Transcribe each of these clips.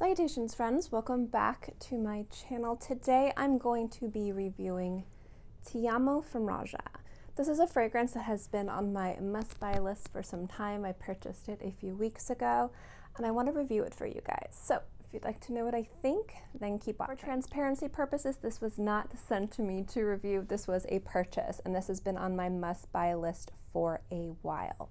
Salutations friends, welcome back to my channel. Today I'm going to be reviewing Tiamo from Roja. This is a fragrance that has been on my must-buy list for some time. I purchased it a few weeks ago and I want to review it for you guys. So if you'd like to know what I think, then keep on. For transparency purposes, this was not sent to me to review. This was a purchase and this has been on my must-buy list for a while.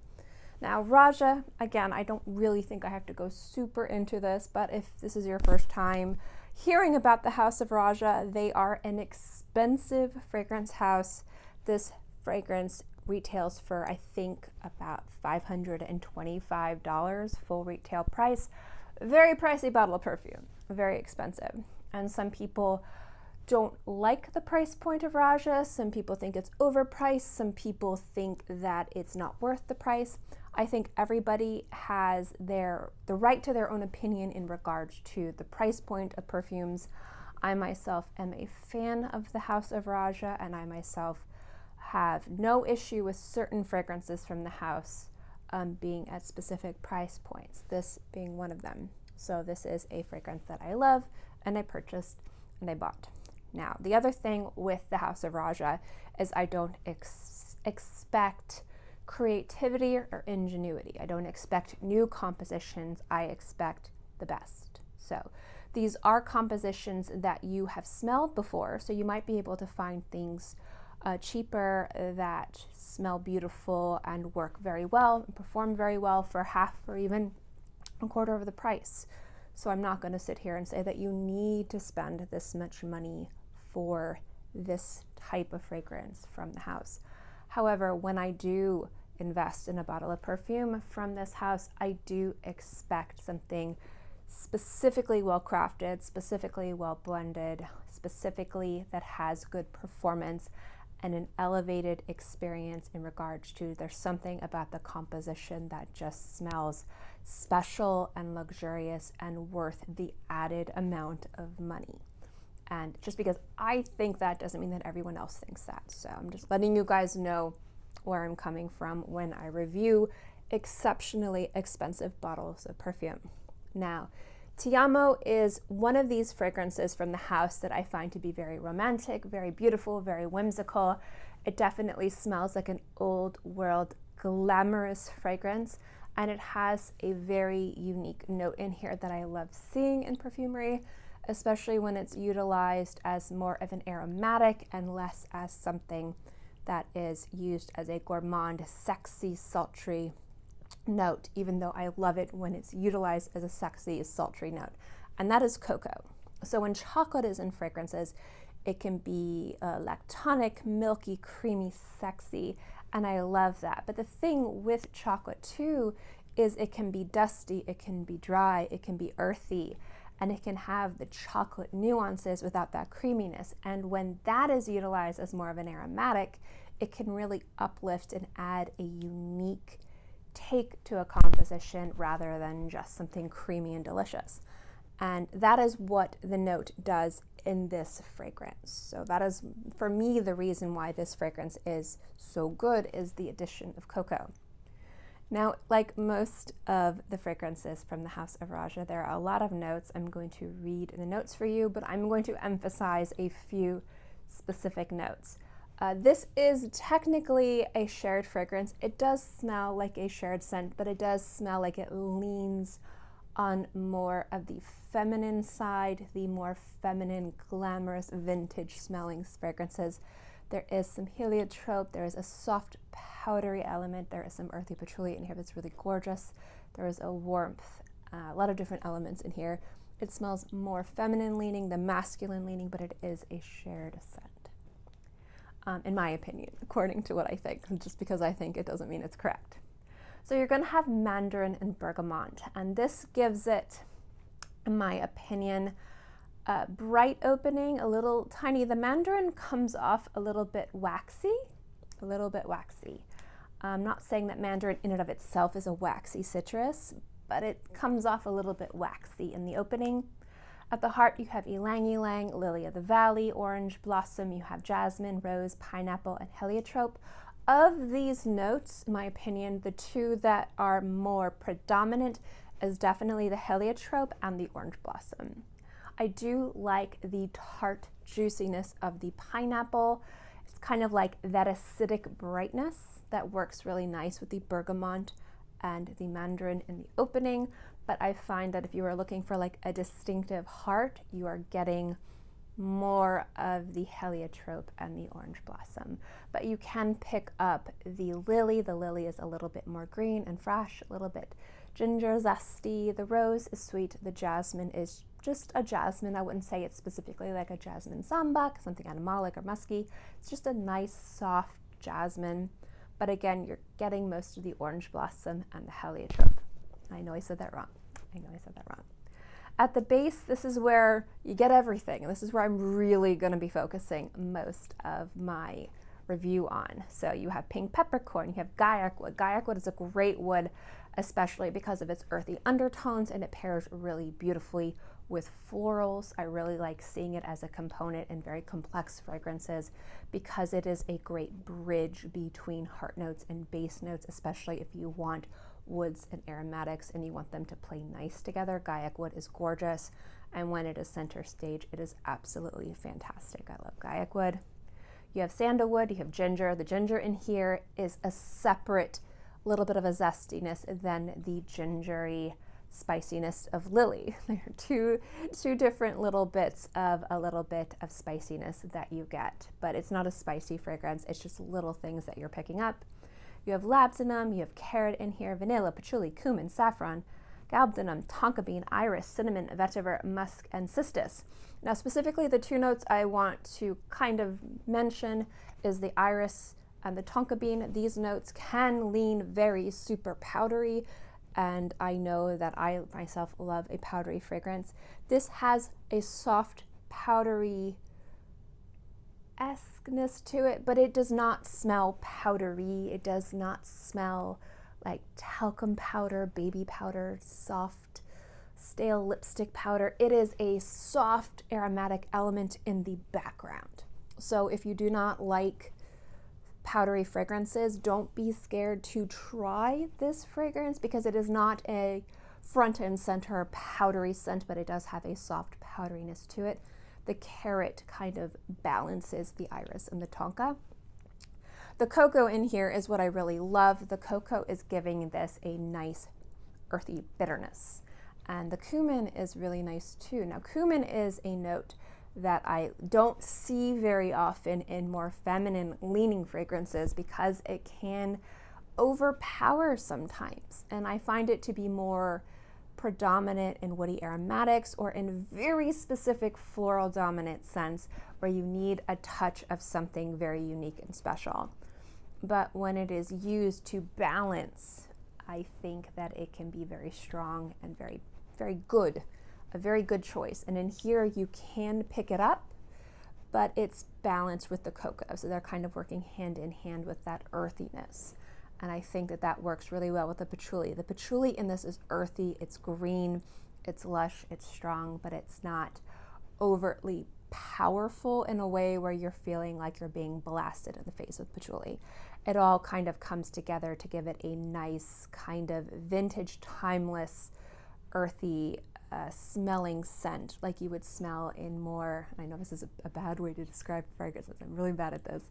Now, Roja, again, I don't really think I have to go super into this, but if this is your first time hearing about the House of Roja, they are an expensive fragrance house. This fragrance retails for, I think, about $525 full retail price. Very pricey bottle of perfume, very expensive. And some people don't like the price point of Roja. Some people think it's overpriced. Some people think that it's not worth the price. I think everybody has the right to their own opinion in regards to the price point of perfumes. I myself am a fan of the House of Roja, and I myself have no issue with certain fragrances from the house being at specific price points, this being one of them. So this is a fragrance that I love, and I purchased, and I bought. Now, the other thing with the House of Roja is I don't expect creativity or ingenuity. I don't expect new compositions. I expect the best. So these are compositions that you have smelled before, so you might be able to find things cheaper that smell beautiful and work very well and perform very well for half or even a quarter of the price. So I'm not going to sit here and say that you need to spend this much money for this type of fragrance from the house. However, when I do invest in a bottle of perfume from this house, I do expect something specifically well crafted, specifically well blended, specifically that has good performance and an elevated experience in regards to there's something about the composition that just smells special and luxurious and worth the added amount of money. And just because I think that doesn't mean that everyone else thinks that. So I'm just letting you guys know where I'm coming from when I review exceptionally expensive bottles of perfume. Now, Tiamo is one of these fragrances from the house that I find to be very romantic, very beautiful, very whimsical. It definitely smells like an old world glamorous fragrance, and it has a very unique note in here that I love seeing in perfumery, especially when it's utilized as more of an aromatic and less as something that is used as a gourmand, sexy, sultry note, even though I love it when it's utilized as a sexy, sultry note, and that is cocoa. So when chocolate is in fragrances, it can be lactonic, milky, creamy, sexy, and I love that. But the thing with chocolate too is it can be dusty, it can be dry, it can be earthy, and it can have the chocolate nuances without that creaminess. And when that is utilized as more of an aromatic, it can really uplift and add a unique take to a composition rather than just something creamy and delicious. And that is what the note does in this fragrance. So that is, for me, the reason why this fragrance is so good is the addition of cocoa. Now, like most of the fragrances from the House of Roja, there are a lot of notes. I'm going to read the notes for you, but I'm going to emphasize a few specific notes. This is technically a shared fragrance. It does smell like a shared scent, but it does smell like it leans on more of the feminine side, the more feminine, glamorous, vintage smelling fragrances. There is some heliotrope, there is a soft powdery element, there is some earthy patchouli in here that's really gorgeous. There is a warmth, a lot of different elements in here. It smells more feminine leaning than masculine leaning, but it is a shared scent. In my opinion, according to what I think. Just because I think it doesn't mean it's correct. So you're going to have Mandarin and Bergamot, and this gives it, in my opinion, a bright opening, a little tiny. The Mandarin comes off a little bit waxy, I'm not saying that Mandarin in and of itself is a waxy citrus, but it comes off a little bit waxy in the opening. At the heart, you have ylang ylang, lily of the valley, orange blossom, you have jasmine, rose, pineapple, and heliotrope. Of these notes, in my opinion, the two that are more predominant is definitely the Heliotrope and the Orange Blossom. I do like the tart juiciness of the pineapple. It's kind of like that acidic brightness that works really nice with the Bergamot and the Mandarin in the opening, but I find that if you are looking for like a distinctive heart, you are getting more of the Heliotrope and the Orange Blossom. But you can pick up the Lily. The Lily is a little bit more green and fresh, a little bit ginger zesty. The Rose is sweet. The Jasmine is just a jasmine. I wouldn't say it's specifically like a jasmine sambac, something animalic or musky. It's just a nice soft jasmine. But again, you're getting most of the Orange Blossom and the Heliotrope. I know I said that wrong. At the base, this is where you get everything. This is where I'm really going to be focusing most of my review on. So you have pink peppercorn, you have Gaiac wood. Gaiac wood is a great wood, especially because of its earthy undertones, and it pairs really beautifully with florals. I really like seeing it as a component in very complex fragrances because it is a great bridge between heart notes and base notes, especially if you want woods and aromatics and you want them to play nice together. Gaiac wood is gorgeous, and when it is center stage, it is absolutely fantastic. I love Gaiac wood. You have sandalwood, you have ginger. The ginger in here is a separate little bit of a zestiness than the gingery spiciness of lily. There are two different little bits of a little bit of spiciness that you get, but it's not a spicy fragrance. It's just little things that you're picking up. You have labdanum, you have carrot in here, vanilla, patchouli, cumin, saffron, galbanum, tonka bean, iris, cinnamon, vetiver, musk, and cistus. Now specifically the two notes I want to kind of mention is the iris and the tonka bean. These notes can lean very super powdery, and I know that I myself love a powdery fragrance. This has a soft powdery esqueness to it, but it does not smell powdery. It does not smell like talcum powder, baby powder, soft stale lipstick powder. It is a soft aromatic element in the background. So if you do not like powdery fragrances, don't be scared to try this fragrance because it is not a front and center powdery scent, but it does have a soft powderiness to it. The carrot kind of balances the iris and the tonka. The cocoa in here is what I really love. The cocoa is giving this a nice earthy bitterness. And the cumin is really nice too. Now cumin is a note that I don't see very often in more feminine leaning fragrances because it can overpower sometimes. And I find it to be more predominant in woody aromatics or in very specific floral dominant scents where you need a touch of something very unique and special. But when it is used to balance, I think that it can be very strong and very, very good, a very good choice. And in here you can pick it up, but it's balanced with the cocoa. So they're kind of working hand in hand with that earthiness. And I think that that works really well with the patchouli. The patchouli in this is earthy, it's green, it's lush, it's strong, but it's not overtly powerful in a way where you're feeling like you're being blasted in the face with patchouli. It all kind of comes together to give it a nice kind of vintage, timeless, earthy smelling scent like you would smell in more, I know this is a bad way to describe fragrances, I'm really bad at this,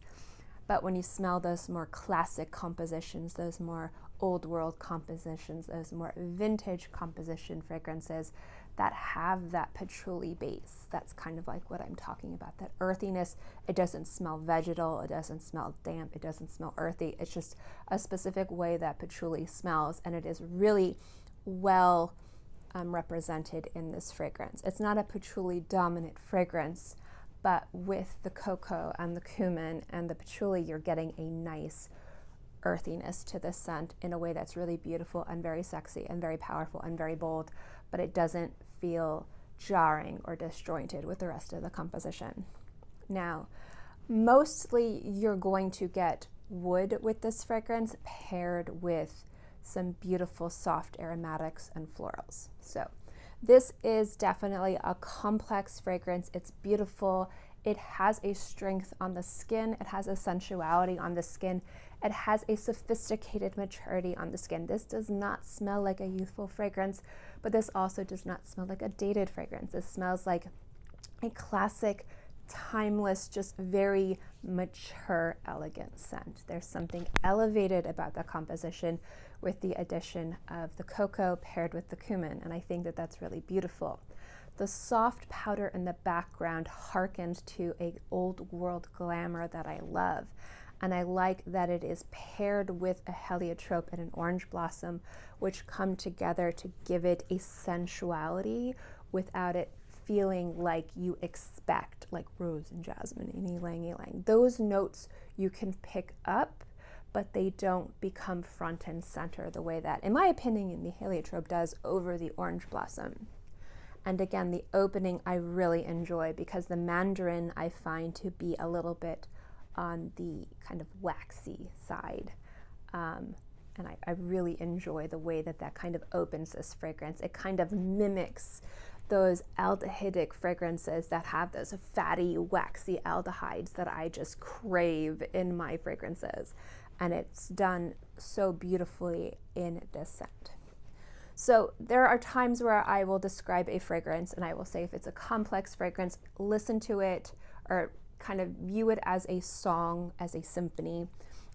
but when you smell those more classic compositions, those more old world compositions, those more vintage composition fragrances that have that patchouli base, that's kind of like what I'm talking about, that earthiness. It doesn't smell vegetal, it doesn't smell damp, it doesn't smell earthy. It's just a specific way that patchouli smells, and it is really well represented in this fragrance. It's not a patchouli dominant fragrance, but with the cocoa and the cumin and the patchouli, you're getting a nice earthiness to the scent in a way that's really beautiful and very sexy and very powerful and very bold, but it doesn't feel jarring or disjointed with the rest of the composition. Now, mostly you're going to get wood with this fragrance paired with some beautiful soft aromatics and florals. So this is definitely a complex fragrance. It's beautiful. It has a strength on the skin. It has a sensuality on the skin. It has a sophisticated maturity on the skin. This does not smell like a youthful fragrance, but this also does not smell like a dated fragrance. This smells like a classic, timeless, just very mature, elegant scent. There's something elevated about the composition with the addition of the cocoa paired with the cumin, and I think that that's really beautiful. The soft powder in the background harkens to an old world glamour that I love. And I like that it is paired with a heliotrope and an orange blossom, which come together to give it a sensuality without it feeling like you expect, like rose and jasmine and ylang ylang. Those notes you can pick up, but they don't become front and center the way that, in my opinion, the heliotrope does over the orange blossom. And again, the opening I really enjoy because the Mandarin I find to be a little bit on the kind of waxy side. And I really enjoy the way that that kind of opens this fragrance. It kind of mimics those aldehydic fragrances that have those fatty, waxy aldehydes that I just crave in my fragrances. And it's done so beautifully in this scent. So there are times where I will describe a fragrance and I will say if it's a complex fragrance, listen to it or kind of view it as a song, as a symphony.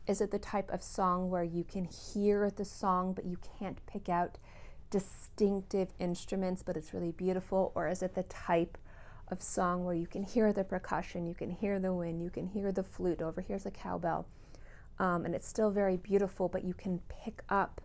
Is it the type of song where you can hear the song but you can't pick out distinctive instruments but it's really beautiful? Or is it the type of song where you can hear the percussion, you can hear the wind, you can hear the flute, over here's a cowbell, and it's still very beautiful but you can pick up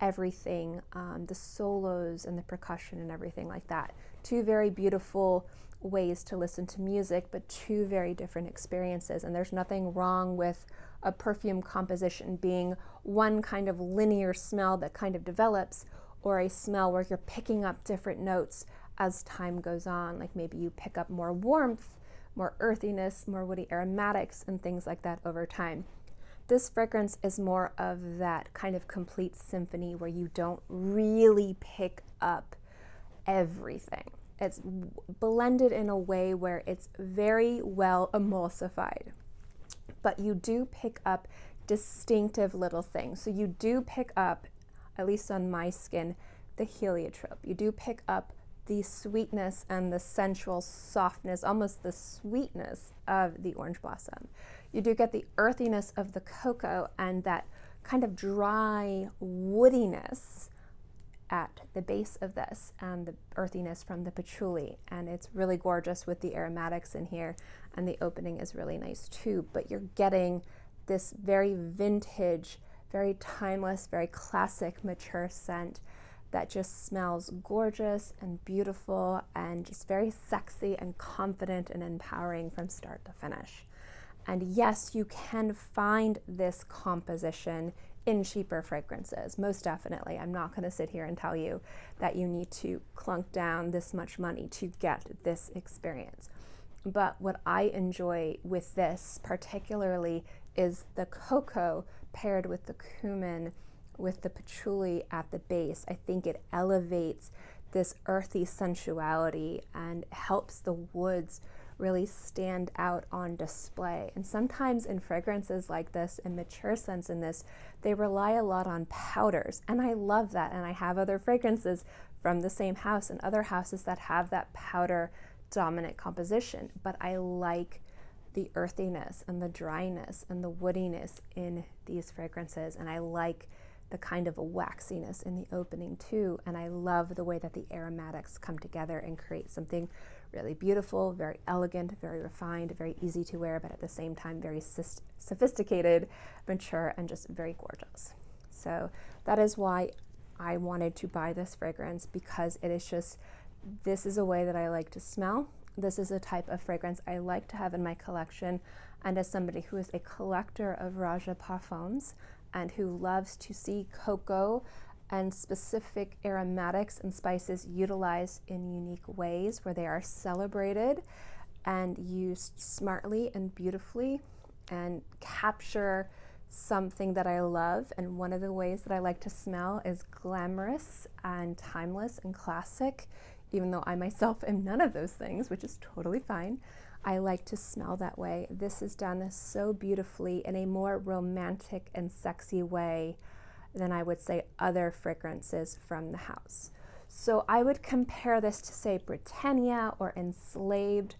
everything, the solos and the percussion and everything like that. Two very beautiful ways to listen to music, but two very different experiences. And there's nothing wrong with a perfume composition being one kind of linear smell that kind of develops, or a smell where you're picking up different notes as time goes on. Like maybe you pick up more warmth, more earthiness, more woody aromatics and things like that over time. This fragrance is more of that kind of complete symphony where you don't really pick up everything. It's blended in a way where it's very well emulsified, but you do pick up distinctive little things. So you do pick up, at least on my skin, the heliotrope. You do pick up the sweetness and the sensual softness, almost the sweetness of the orange blossom. You do get the earthiness of the cocoa and that kind of dry woodiness at the base of this, and the earthiness from the patchouli. And it's really gorgeous with the aromatics in here, and the opening is really nice too. But you're getting this very vintage, very timeless, very classic, mature scent that just smells gorgeous and beautiful and just very sexy and confident and empowering from start to finish. And yes, you can find this composition in cheaper fragrances, most definitely. I'm not going to sit here and tell you that you need to clunk down this much money to get this experience. But what I enjoy with this particularly is the cocoa paired with the cumin, with the patchouli at the base. I think it elevates this earthy sensuality and helps the woods really stand out on display. And sometimes in fragrances like this, in mature scents in this, they rely a lot on powders. And I love that. And I have other fragrances from the same house and other houses that have that powder dominant composition. But I like the earthiness and the dryness and the woodiness in these fragrances. And I like the kind of a waxiness in the opening too. And I love the way that the aromatics come together and create something really beautiful, very elegant, very refined, very easy to wear, but at the same time very sophisticated, mature, and just very gorgeous. So that is why I wanted to buy this fragrance, because it is just, this is a way that I like to smell. This is a type of fragrance I like to have in my collection. And as somebody who is a collector of Roja Parfums and who loves to see cocoa and specific aromatics and spices utilized in unique ways where they are celebrated and used smartly and beautifully and capture something that I love. And one of the ways that I like to smell is glamorous and timeless and classic, even though I myself am none of those things, which is totally fine. I like to smell that way. This is done so beautifully in a more romantic and sexy way than I would say other fragrances from the house. So I would compare this to say Britannia or Enslaved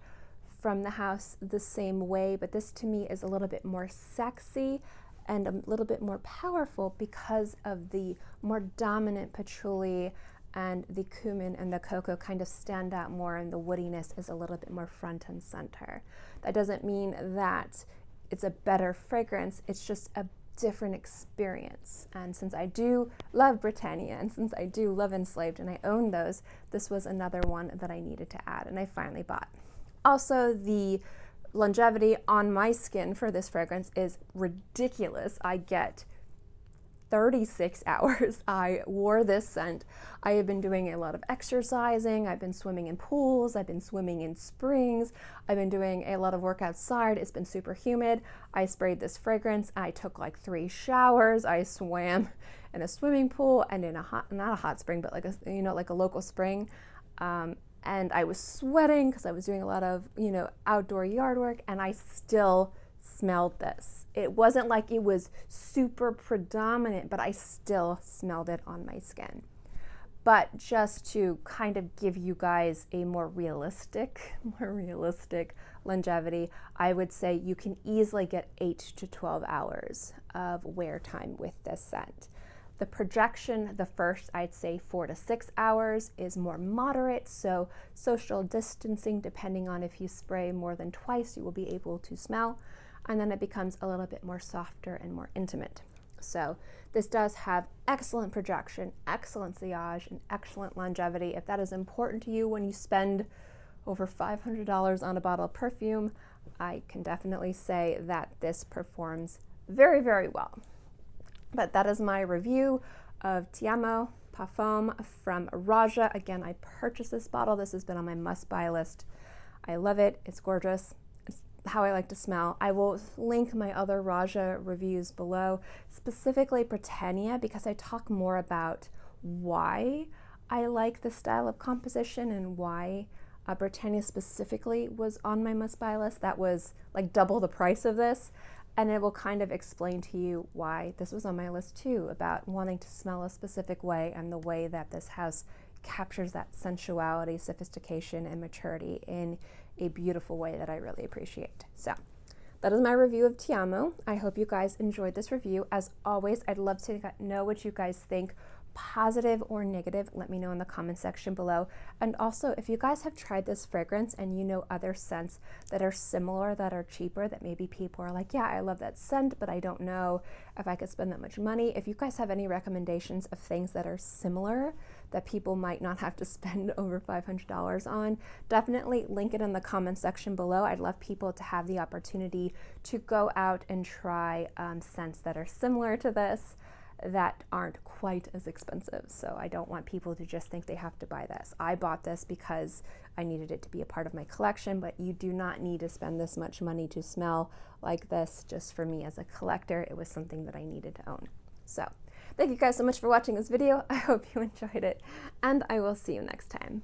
from the house the same way, but this to me is a little bit more sexy and a little bit more powerful because of the more dominant patchouli, and the cumin and the cocoa kind of stand out more, and the woodiness is a little bit more front and center. That doesn't mean that it's a better fragrance, it's just a different experience. And since I do love Britannia, and since I do love Enslaved and I own those, this was another one that I needed to add, and I finally bought. Also, the longevity on my skin for this fragrance is ridiculous. I get 36 hours. I wore this scent. I have been doing a lot of exercising. I've been swimming in pools. I've been swimming in springs. I've been doing a lot of work outside. It's been super humid. I sprayed this fragrance. I took like 3 showers. I swam in a swimming pool and in a not a hot spring, but like a, like a local spring. And I was sweating because I was doing a lot of, outdoor yard work, and I still smelled this. It wasn't like it was super predominant, but I still smelled it on my skin. But just to kind of give you guys a more realistic longevity, I would say you can easily get 8 to 12 hours of wear time with this scent. The projection, the first, I'd say 4 to 6 hours, is more moderate, so social distancing, depending on if you spray more than twice, you will be able to smell, and then it becomes a little bit more softer and more intimate. So this does have excellent projection, excellent sillage, and excellent longevity. If that is important to you when you spend over $500 on a bottle of perfume, I can definitely say that this performs very, very well. But that is my review of Tiamo Parfum from Roja. Again, I purchased this bottle. This has been on my must-buy list. I love it. It's gorgeous. It's how I like to smell. I will link my other Roja reviews below, specifically Britannia, because I talk more about why I like the style of composition and why Britannia specifically was on my must-buy list. That was like double the price of this. And it will kind of explain to you why this was on my list too, about wanting to smell a specific way and the way that this house captures that sensuality, sophistication, and maturity in a beautiful way that I really appreciate. So that is my review of Tiamo. I hope you guys enjoyed this review. As always, I'd love to know what you guys think. Positive or negative, let me know in the comment section below. And also, if you guys have tried this fragrance and you know other scents that are similar, that are cheaper, that maybe people are like, yeah, I love that scent, but I don't know if I could spend that much money. If you guys have any recommendations of things that are similar that people might not have to spend over $500 on, definitely link it in the comment section below. I'd love people to have the opportunity to go out and try scents that are similar to this, that aren't quite as expensive. So I don't want people to just think they have to buy this. I bought this because I needed it to be a part of my collection, but you do not need to spend this much money to smell like this. Just for me as a collector, it was something that I needed to own. So thank you guys so much for watching this video. I hope you enjoyed it, and I will see you next time.